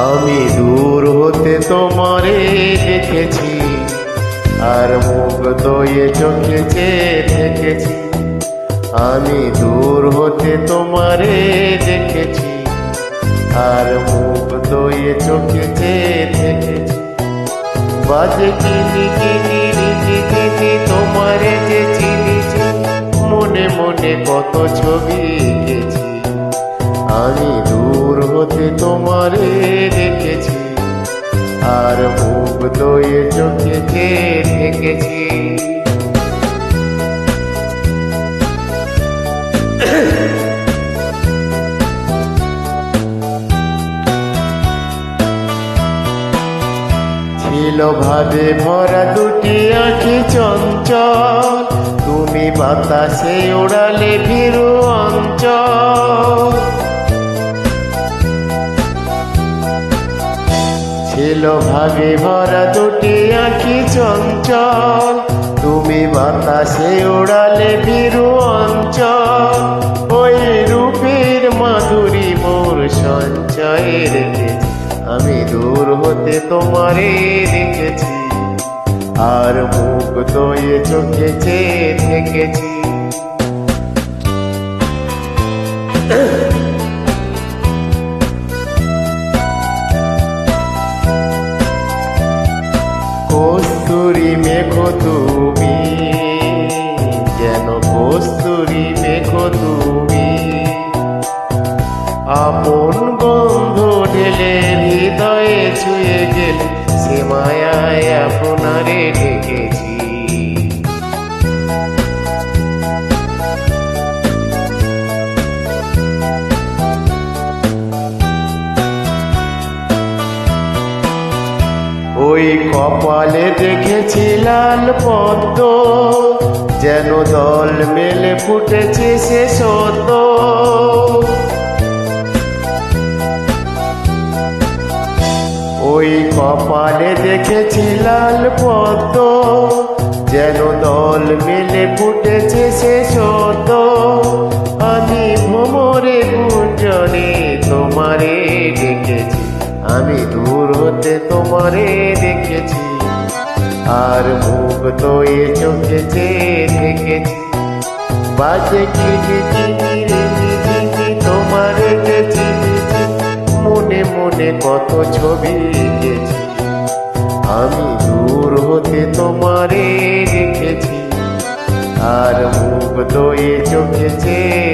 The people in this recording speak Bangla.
আমি দূর হতে তোমারে দেখেছি, আর মুখ দয়ে চোখে চেয়ে থেকেছি। আমি দূর হতে তোমারে দেখেছি, আর মুখ দয়ে চোখে চেয়ে থেকেছি। বাজে কিনি কিনি রীতি কিনি তোমারে যে চিনিছি, মনে মনে কত ছবি এঁকেছি। আমি দূর হতে তোমারে দেখেছি, আর মুখ দয়ে চোখে চেয়ে থেকেছি। ছিল ভাবে ভরা দুটি আঁখি চঞ্চল, তুমি বাতাসে ওড়ালে ভীরু অঞ্চল। ছিল ভাবে ভরা দুটি আঁখি চঞ্চল, তুমি বাতাসে ওড়ালে ভীরু অঞ্চল। ওই রূপের মাধুরী মোর সঞ্চয়ে রেখেছি, আমি দূর হতে তোমারে দেখেছি, আর মুখ দয়ে চোখে চেয়ে থেকেছি। কস্তুরী মেঘ তুমি, যেন কস্তুরী মেঘ তুমি, আপন গন্ধ ঢেলে হৃদয়ে ছুঁয়ে গেলে, সে মায়ায় আপনারে ঢেকেছি। ওই কপালে দেখেছি লাল পদ্ম, যেন দল মেলে ফুটেছে সে সদ্য। ওই কপালে দেখেছি লাল পদ্ম, যেন দল মেলে ফুটেছে সে সদ্য। আমি ভ্রমরে গুঞ্জনে তোমারে ডেকেছি, আমি দূর হতে তোমারে দেখেছি, আর মুখ দয়ে চোখে চেয়ে থেকেছি। বাজে কিনি কিনি রিনি ঝিনি তোমারে যে চিনিছি, মনে মনে কত ছবি এঁকেছি। আমি দূর হতে তোমারে দেখেছি, আর মুখ দয়ে চোখে চেয়ে